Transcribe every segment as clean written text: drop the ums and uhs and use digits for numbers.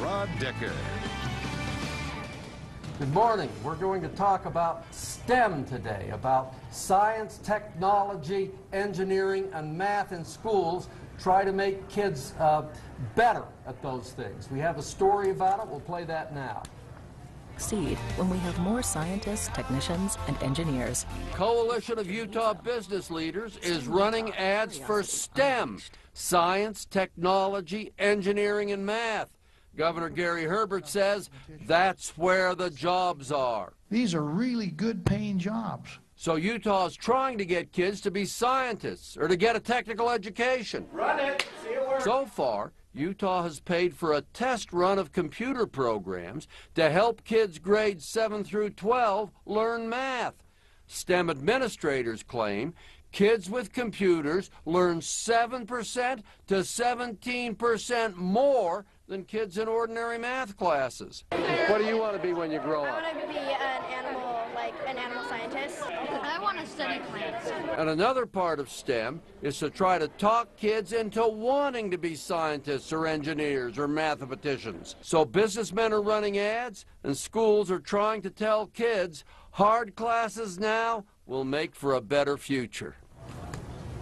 Rod Decker. Good morning. We're going to talk about STEM today, about science, technology, engineering, and math in schools. Try to make kids better at those things. We have a story about it. We'll play that now. Succeed when we have more scientists, technicians, and engineers. Coalition of Utah Business Leaders is running ads for STEM, science, technology, engineering, and math. Governor Gary Herbert says that's where the jobs are. These are really good paying jobs. So Utah is trying to get kids to be scientists or to get a technical education. Run it, see it work. So far, Utah has paid for a test run of computer programs to help kids grades 7 through 12 learn math. STEM administrators claim kids with computers learn 7% to 17% more than kids in ordinary math classes. What do you want to be when you grow up? I want to be an animal scientist. I want to study plants. And another part of STEM is to try to talk kids into wanting to be scientists or engineers or mathematicians. So businessmen are running ads and schools are trying to tell kids hard classes now will make for a better future.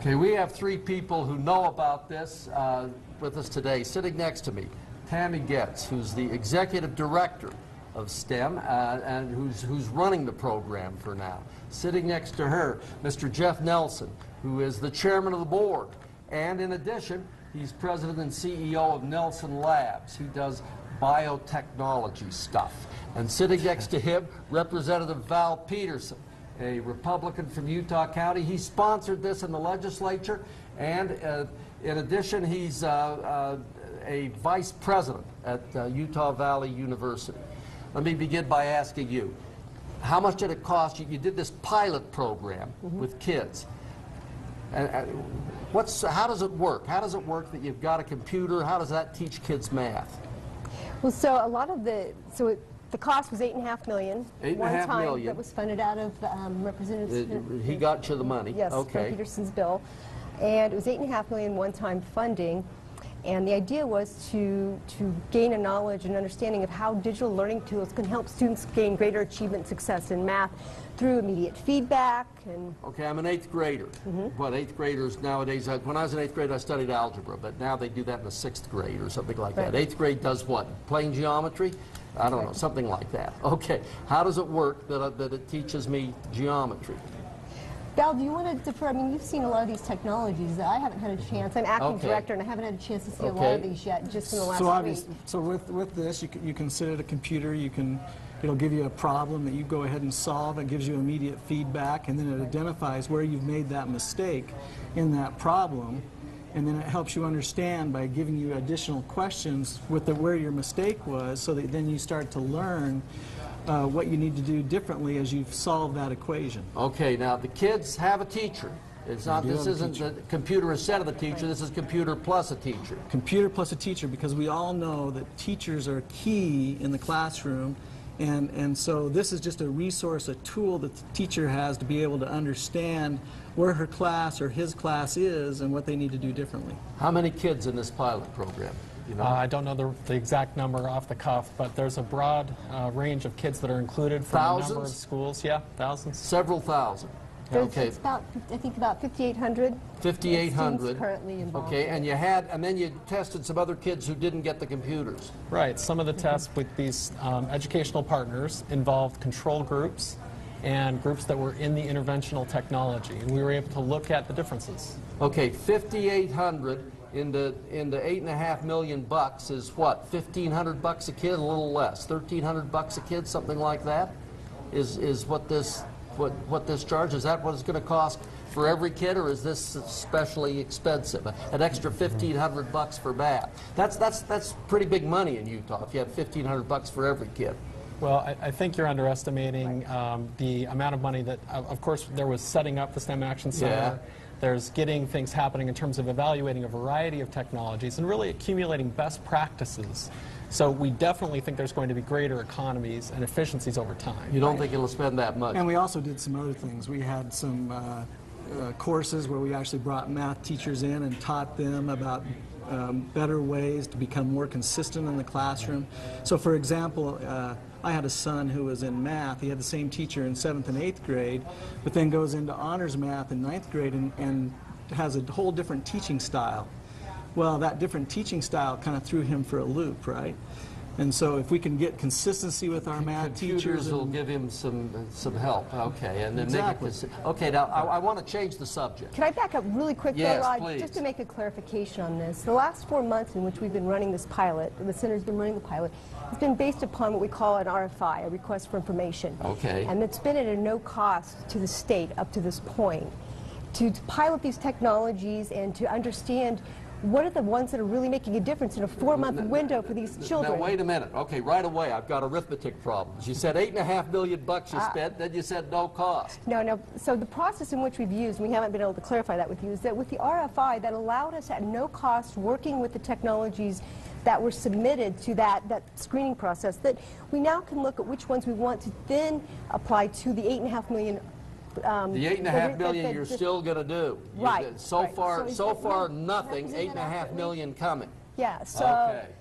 Okay, we have three people who know about this with us today. Sitting next to me, Tammy Getz, who's the executive director of STEM and who's running the program for now. Sitting next to her, Mr. Jeff Nelson, who is the chairman of the board. And in addition, he's president and CEO of Nelson Labs. He does biotechnology stuff. And sitting next to him, Representative Val Peterson, a Republican from Utah County. He sponsored this in the legislature, and in addition, he's a vice president at Utah Valley University. Let me begin by asking you, how much did it cost you? You did this pilot program with kids. And how does it work? How does it work that you've got a computer? How does that teach kids math? Well, so a lot of the cost was $8.5 million. $8.5 million. That was funded out of Representative. He got you the money. Yes, okay. from Peterson's bill, and it was $8.5 million one-time funding. And the idea was to gain a knowledge and understanding of how digital learning tools can help students gain greater achievement and success in math through immediate feedback. And okay, I'm an 8th grader. What, 8th graders nowadays, when I was in 8th grade I studied algebra, but now they do that in the 6th grade or something like that. 8th grade does what? Plane geometry? I don't know, something like that. Okay, how does it work that it teaches me geometry? Val, do you want to defer? I mean, you've seen a lot of these technologies. I haven't had a chance. I'm acting director, and I haven't had a chance to see a lot of these yet, just in the last week. So with this, you can sit at a computer. It'll give you a problem that you go ahead and solve. It gives you immediate feedback, and then it identifies where you've made that mistake in that problem, and then it helps you understand by giving you additional questions with where your mistake was, so that then you start to learn what you need to do differently as you've solved that equation. Okay, now the kids have a teacher. It's not, this isn't the computer instead of the teacher, this is computer plus a teacher. Computer plus a teacher, because we all know that teachers are key in the classroom, and so this is just a resource, a tool that the teacher has to be able to understand where her class or his class is and what they need to do differently. How many kids in this pilot program? You know? I don't know the exact number off the cuff, but there's a broad range of kids that are included from a number of schools. Yeah, thousands. Several thousand. Okay. It's about, I think, about 5,800. 5,800 currently involved. Okay, and then you tested some other kids who didn't get the computers. Right. Some of the tests with these educational partners involved control groups and groups that were in the interventional technology, and we were able to look at the differences. Okay, 5,800 into $8.5 million is what? $1,500 a kid, a little less. $1,300 a kid, something like that, is what this charge. Is that what it's going to cost for every kid, or is this especially expensive? An extra $1,500 for math. That's pretty big money in Utah if you have $1,500 for every kid. Well, I think you're underestimating the amount of money that, of course, there was setting up the STEM Action Center. Yeah. There's getting things happening in terms of evaluating a variety of technologies and really accumulating best practices. So we definitely think there's going to be greater economies and efficiencies over time. You don't think it'll spend that much? And we also did some other things. We had some courses where we actually brought math teachers in and taught them about better ways to become more consistent in the classroom. So for example, I had a son who was in math. He had the same teacher in 7th and 8th grade, but then goes into honors math in 9th grade and has a whole different teaching style. Well, that different teaching style kind of threw him for a loop, right? And so if we can get consistency with our math teachers, will give him some help. Okay, and then exactly. Okay, now I want to change the subject. Can I back up really quick, Yes, though, Rod, please. just to make a clarification on this? The last 4 months in which we've been running this pilot, the Center's been running the pilot, it's been based upon what we call an RFI, a request for information. Okay. And it's been at a no cost to the state up to this point to pilot these technologies and to understand what are the ones that are really making a difference in a 4-month window for these children. Now wait a minute. Okay, right away I've got arithmetic problems. You said $8.5 million you spent, then you said no cost. No. So the process in which we've used, and we haven't been able to clarify that with you, is that with the RFI that allowed us at no cost working with the technologies that were submitted to that screening process, that we now can look at which ones we want to then apply to the $8.5 million. The $8.5 million you're still going to do. Right. So right. far nothing, $8.5 million coming. Yeah, so,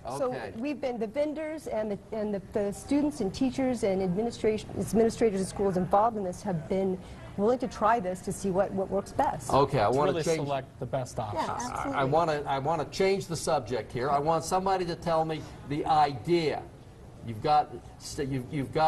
Okay. so we've been, the vendors and the students and teachers and administrators and schools involved in this have been willing to try this to see what works best. Okay, I want really to change. select the best options. Yeah, absolutely. I want to change the subject here. I want somebody to tell me the idea. You've got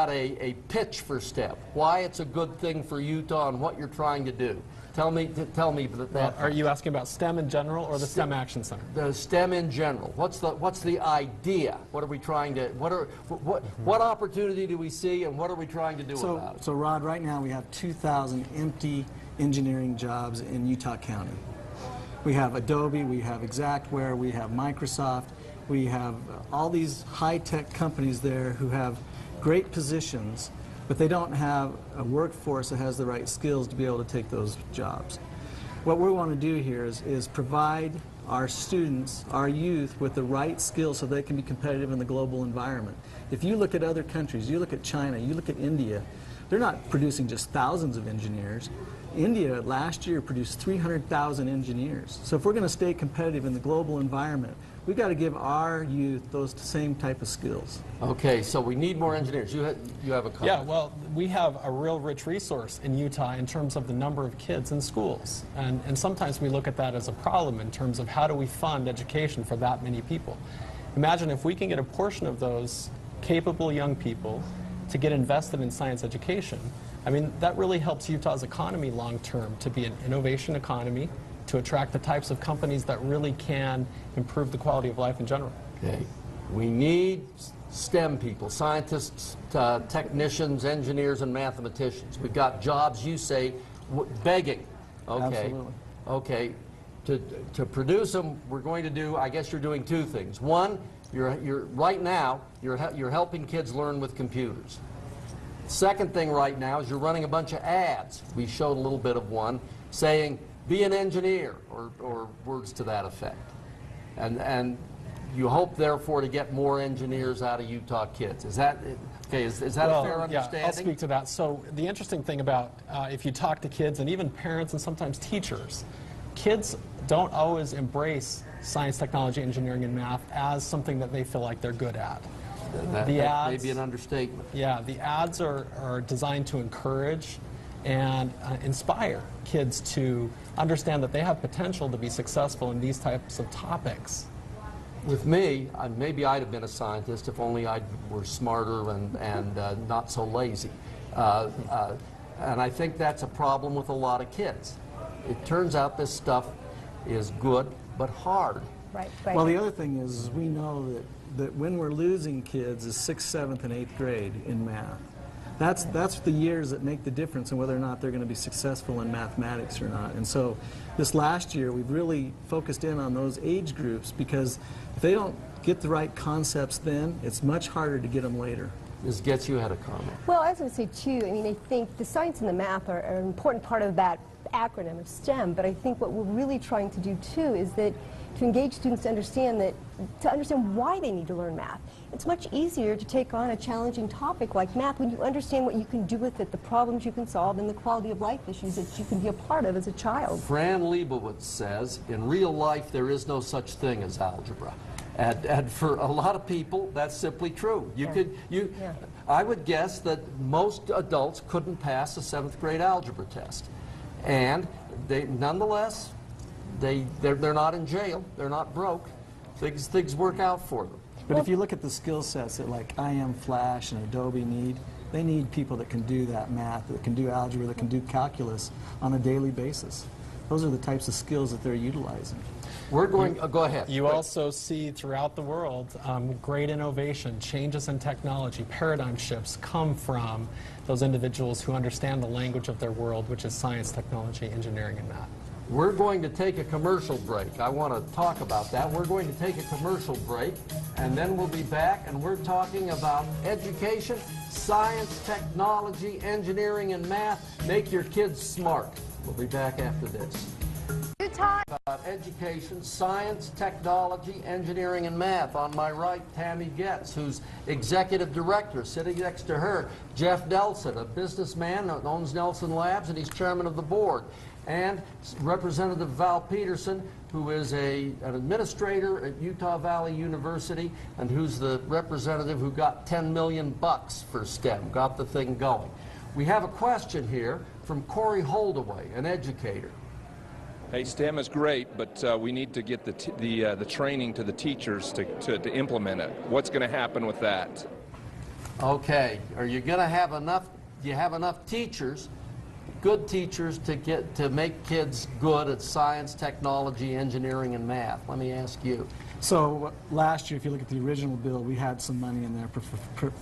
a pitch for STEM. Why it's a good thing for Utah and what you're trying to do. Tell me that. Are you asking about STEM in general or the STEM Action Center? The STEM in general. What's the idea? What are we trying to? What opportunity do we see, and what are we trying to do about it? So Rod, right now we have 2,000 empty engineering jobs in Utah County. We have Adobe, we have Exactware, we have Microsoft. We have all these high-tech companies there who have great positions, but they don't have a workforce that has the right skills to be able to take those jobs. What we want to do here is provide our students, our youth, with the right skills so they can be competitive in the global environment. If you look at other countries, you look at China, you look at India, they're not producing just thousands of engineers. India last year produced 300,000 engineers. So if we're going to stay competitive in the global environment, we've got to give our youth those same type of skills. Okay, so we need more engineers. You have a comment. Yeah, well, we have a real rich resource in Utah in terms of the number of kids in schools. And sometimes we look at that as a problem in terms of how do we fund education for that many people. Imagine if we can get a portion of those capable young people to get invested in science education. I mean, that really helps Utah's economy long term to be an innovation economy, to attract the types of companies that really can improve the quality of life in general. Okay. We need STEM people, scientists, technicians, engineers, and mathematicians. We've got jobs, you say, begging. Okay. Absolutely. Okay. To produce them, we're going to do, I guess you're doing two things. One, right now, you're helping kids learn with computers. Second thing right now is you're running a bunch of ads. We showed a little bit of one saying, be an engineer, or words to that effect. And you hope, therefore, to get more engineers out of Utah kids. Is that, okay, is that a fair understanding? Yeah, I'll speak to that. So the interesting thing about if you talk to kids and even parents and sometimes teachers, kids don't always embrace science, technology, engineering, and math as something that they feel like they're good at. That may be an understatement. Yeah, the ads are designed to encourage and inspire kids to understand that they have potential to be successful in these types of topics. With me, maybe I'd have been a scientist if only I were smarter and not so lazy. And I think that's a problem with a lot of kids. It turns out this stuff is good, but hard. Right. Well, the other thing is we know that when we're losing kids is 6th, 7th, and 8th grade in math. That's the years that make the difference in whether or not they're going to be successful in mathematics or not. And so this last year we've really focused in on those age groups because if they don't get the right concepts then, it's much harder to get them later. Ms. Getz, you had a comment. Well, I was going to say, too, I mean, I think the science and the math are an important part of that acronym of STEM, but I think what we're really trying to do, too, is that to engage students to understand why they need to learn math. It's much easier to take on a challenging topic like math when you understand what you can do with it, the problems you can solve, and the quality of life issues that you can be a part of as a child. Fran Lebowitz says, in real life there is no such thing as algebra. And for a lot of people, that's simply true. I would guess that most adults couldn't pass a 7th grade algebra test. And nonetheless, they're not in jail, they're not broke. Things work out for them. But if you look at the skill sets that like IM Flash and Adobe need, they need people that can do that math, that can do algebra, that can do calculus on a daily basis. Those are the types of skills that they're utilizing. We're going, go ahead. You also see throughout the world great innovation, changes in technology, paradigm shifts come from those individuals who understand the language of their world, which is science, technology, engineering, and math. We're going to take a commercial break. I want to talk about that. We're going to take a commercial break, and then we'll be back, and we're talking about education, science, technology, engineering, and math. Make your kids smart. We'll be back after this. About education, science, technology, engineering, and math. On my right, Tammy Getz, who's executive director. Sitting next to her, Jeff Nelson, a businessman that owns Nelson Labs, and he's chairman of the board. And Representative Val Peterson, who is an administrator at Utah Valley University, and who's the representative who got $10 million for STEM, got the thing going. We have a question here from Corey Holdaway, an educator. Hey, STEM is great, but we need to get the training to the teachers to implement it. What's going to happen with that? Okay, are you going to have enough? Do you have enough teachers, good teachers, to make kids good at science, technology, engineering, and math? Let me ask you. So last year, if you look at the original bill, we had some money in there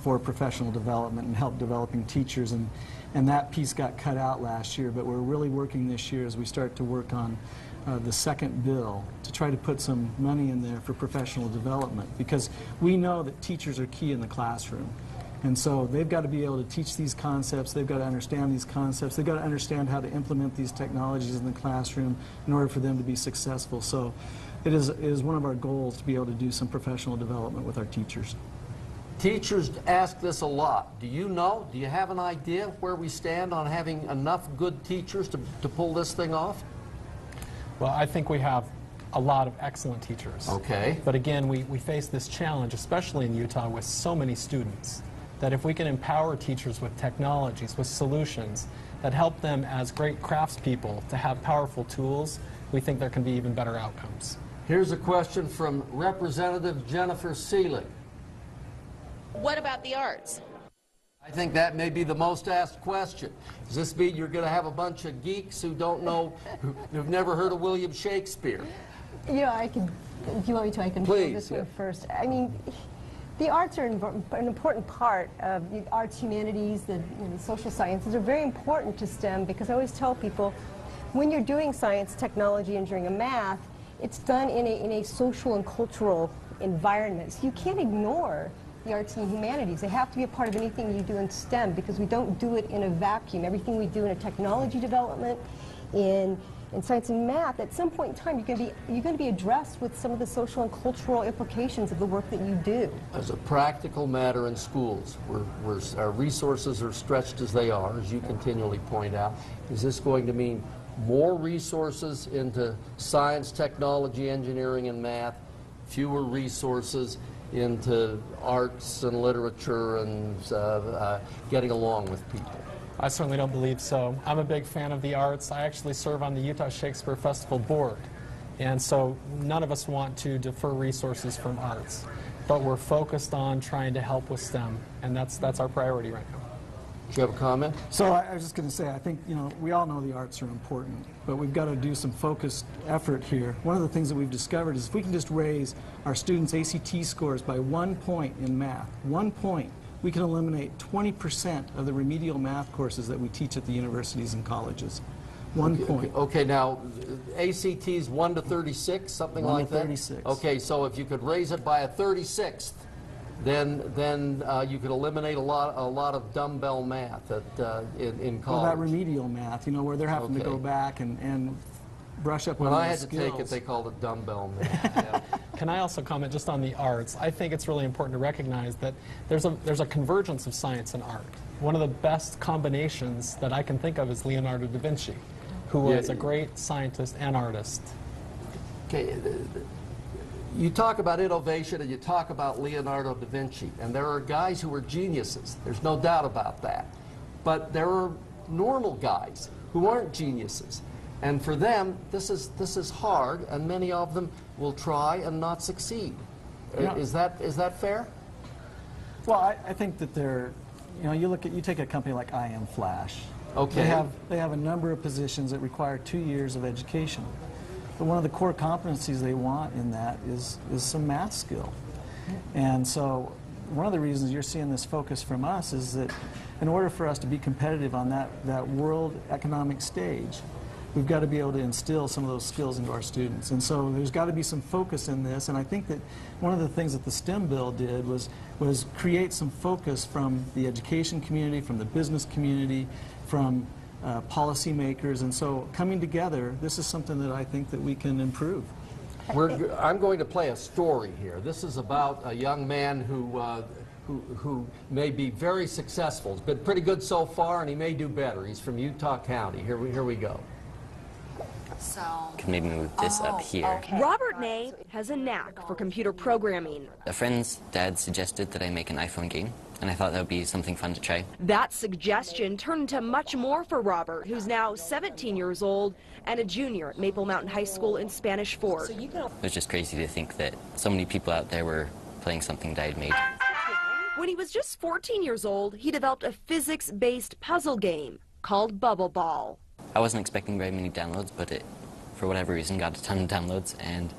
for professional development and help developing teachers, and that piece got cut out last year. But we're really working this year as we start to work on the second bill to try to put some money in there for professional development, because we know that teachers are key in the classroom. And so they've got to be able to teach these concepts, they've got to understand these concepts, they've got to understand how to implement these technologies in the classroom in order for them to be successful. So it is one of our goals to be able to do some professional development with our teachers. Teachers ask this a lot. Do you know, do you have an idea where we stand on having enough good teachers to pull this thing off? Well, I think we have a lot of excellent teachers. Okay. But again, we face this challenge, especially in Utah, with so many students, that if we can empower teachers with technologies, with solutions that help them as great craftspeople to have powerful tools, we think there can be even better outcomes. Here's a question from Representative Jennifer Seelig. What about the arts? I think that may be the most asked question. Does this mean you're going to have a bunch of geeks who don't know, who've never heard of William Shakespeare? You know, if you want me to, I can Please, fill this one first. I mean, the arts are an important part of the arts, humanities, the social sciences are very important to STEM, because I always tell people, when you're doing science, technology, engineering, and math, it's done in a social and cultural environment. So you can't ignore the arts and humanities. They have to be a part of anything you do in STEM, because we don't do it in a vacuum. Everything we do in a technology development, in science and math, at some point in time, you're going to be addressed with some of the social and cultural implications of the work that you do. As a practical matter in schools, where our resources are stretched as they are, as you continually point out, is this going to mean more resources into science, technology, engineering, and math, fewer resources into arts and literature and getting along with people? I certainly don't believe so. I'm a big fan of the arts. I actually serve on the Utah Shakespeare Festival board. And so none of us want to defer resources from arts. But we're focused on trying to help with STEM, and that's our priority right now. Do you have a comment? So I was just going to say, I think, we all know the arts are important, but we've got to do some focused effort here. One of the things that we've discovered is if we can just raise our students' ACT scores by 1 point in math, 1 point, we can eliminate 20% of the remedial math courses that we teach at the universities and colleges. 1 point. Okay, now, ACT's 1 to 36, something like that? 1 to 36. Okay, so if you could raise it by a 36th, then you could eliminate a lot of dumbbell math in college. Well, that remedial math, where they're having to go back and brush up When on I had those to skills. take it, they called it dumbbell math. Yeah. Can I also comment just on the arts? I think it's really important to recognize that there's a convergence of science and art. One of the best combinations that I can think of is Leonardo da Vinci, who was a great scientist and artist. Okay, you talk about innovation and you talk about Leonardo da Vinci, and there are guys who are geniuses. There's no doubt about that. But there are normal guys who aren't geniuses. And for them, this is hard, and many of them will try and not succeed. Yeah. Is that fair? Well, I think that they're, you take a company like I Am Flash. Okay. They have a number of positions that require 2 years of education. But one of the core competencies they want in that is some math skill. And so one of the reasons you're seeing this focus from us is that in order for us to be competitive on that world economic stage, we've got to be able to instill some of those skills into our students. And so there's got to be some focus in this. And I think that one of the things that the STEM bill did was create some focus from the education community, from the business community, from policymakers. And so coming together, this is something that I think that we can improve. I'm going to play a story here. This is about a young man who may be very successful. He's been pretty good so far, and he may do better. He's from Utah County. Here we go. So Can maybe move this up here. okay. Robert Ney has a knack for computer programming. A friend's dad suggested that I make an iPhone game, and I thought that would be something fun to try. That suggestion turned into much more for Robert, who's now 17 years old and a junior at Maple Mountain High School in Spanish Fort. It was just crazy to think that so many people out there were playing something that I'd made. When he was just 14 years old, he developed a physics-based puzzle game called Bubble Ball. I wasn't expecting very many downloads, but it, for whatever reason, got a ton of downloads, and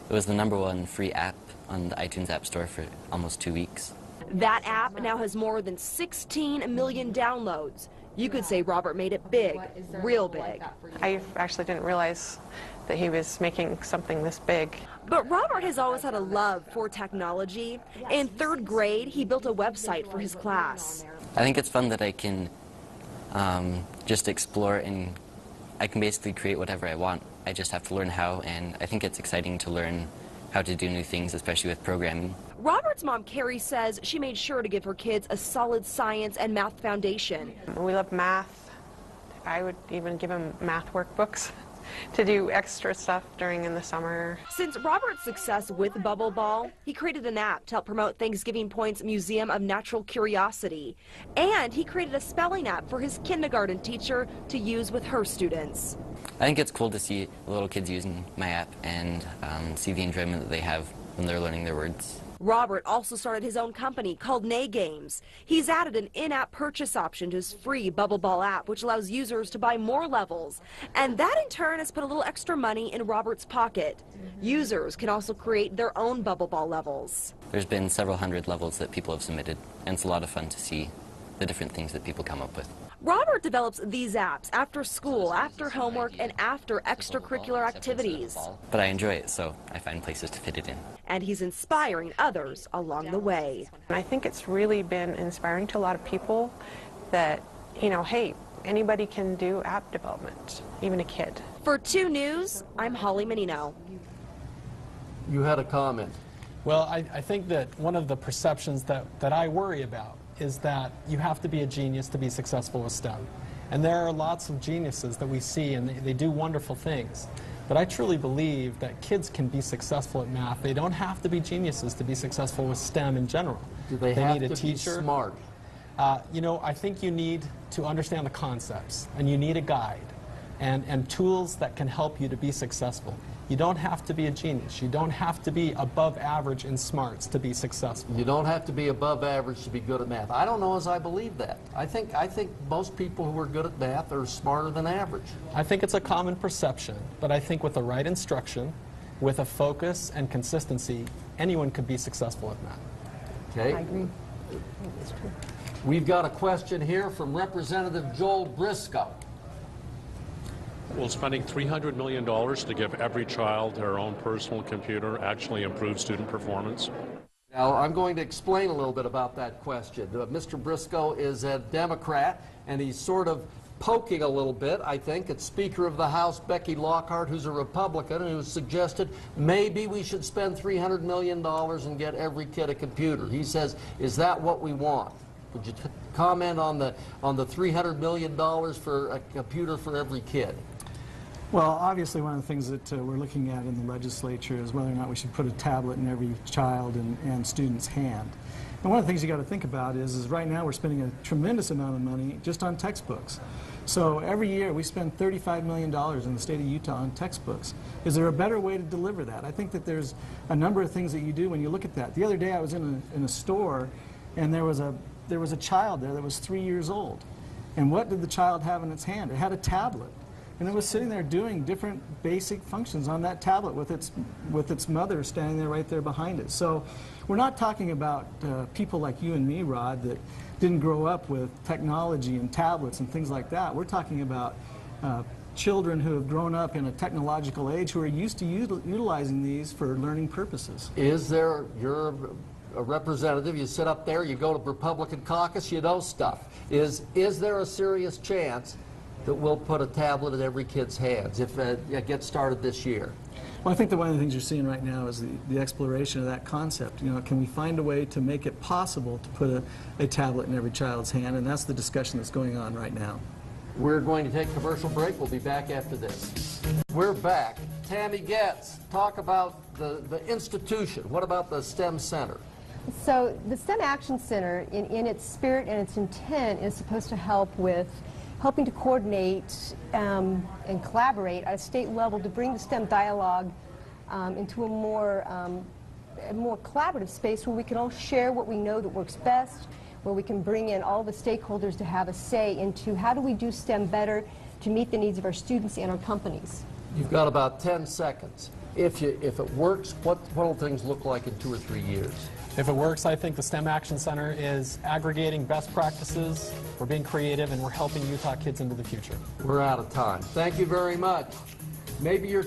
it was the #1 free app on the iTunes App Store for almost 2 weeks. That app now has more than 16 million downloads. You could say Robert made it big, real big. I actually didn't realize that he was making something this big. But Robert has always had a love for technology. In 3rd grade, he built a website for his class. I think it's fun that I can just explore, and I can basically create whatever I want. I just have to learn how, and I think it's exciting to learn how to do new things, especially with programming. Robert's mom, Carrie, says she made sure to give her kids a solid science and math foundation. We love math. I would even give him math workbooks to do extra stuff in the summer. Since Robert's success with Bubble Ball, he created an app to help promote Thanksgiving Point's Museum of Natural Curiosity. And he created a spelling app for his kindergarten teacher to use with her students. I think it's cool to see little kids using my app and see the enjoyment that they have when they're learning their words. Robert also started his own company called Ney Games. He's added an in-app purchase option to his free Bubble Ball app, which allows users to buy more levels. And that in turn has put a little extra money in Robert's pocket. Users can also create their own Bubble Ball levels. There's been several hundred levels that people have submitted, and it's a lot of fun to see the different things that people come up with. Robert develops these apps after school, after homework, and after extracurricular activities. But I enjoy it, so I find places to fit it in. And he's inspiring others along the way. And I think it's really been inspiring to a lot of people that, hey, anybody can do app development, even a kid. For 2 News, I'm Holly Menino. You had a comment. Well, I think that one of the perceptions that I worry about is that you have to be a genius to be successful with STEM. And there are lots of geniuses that we see, and they do wonderful things. But I truly believe that kids can be successful at math. They don't have to be geniuses to be successful with STEM in general. Do they have need a to teacher. be smart? I think you need to understand the concepts, and you need a guide and tools that can help you to be successful. You don't have to be a genius. You don't have to be above average in smarts to be successful. You don't have to be above average to be good at math. I don't know as I believe that. I think most people who are good at math are smarter than average. I think it's a common perception, but I think with the right instruction, with a focus and consistency, anyone could be successful at math. Okay. I agree. That's true. We've got a question here from Representative Joel Briscoe. Will spending $300 million to give every child their own personal computer actually improve student performance? Now, I'm going to explain a little bit about that question. Mr. Briscoe is a Democrat, and he's sort of poking a little bit, I think, at Speaker of the House Becky Lockhart, who's a Republican, and who suggested maybe we should spend $300 million and get every kid a computer. He says, is that what we want? Would you comment on the $300 million for a computer for every kid? Well, obviously one of the things that we're looking at in the legislature is whether or not we should put a tablet in every child and student's hand. And one of the things you got to think about is right now we're spending a tremendous amount of money just on textbooks. So every year we spend $35 million in the state of Utah on textbooks. Is there a better way to deliver that? I think that there's a number of things that you do when you look at that. The other day I was in a store, and there was a child there that was 3 years old. And what did the child have in its hand? It had a tablet. And it was sitting there doing different basic functions on that tablet with its mother standing there right there behind it. So we're not talking about people like you and me, Rod, that didn't grow up with technology and tablets and things like that. We're talking about children who have grown up in a technological age who are used to utilizing these for learning purposes. Is there, you're a representative, you sit up there, you go to Republican caucus, you know stuff. Is there a serious chance that we'll put a tablet in every kid's hands if it gets started this year? Well, I think that one of the things you're seeing right now is the exploration of that concept. You know, can we find a way to make it possible to put a tablet in every child's hand? And that's the discussion that's going on right now. We're going to take a commercial break. We'll be back after this. We're back. Tammy Getz, talk about the institution. What about the STEM Center? So the STEM Action Center, in its spirit and its intent, is supposed to help with helping to coordinate and collaborate at a state level to bring the STEM dialogue into a more collaborative space where we can all share what we know that works best, where we can bring in all the stakeholders to have a say into how do we do STEM better to meet the needs of our students and our companies. You've got about 10 seconds. If it works, what will things look like in 2 or 3 years? If it works, I think the STEM Action Center is aggregating best practices, we're being creative, and we're helping Utah kids into the future. We're out of time. Thank you very much. Maybe you're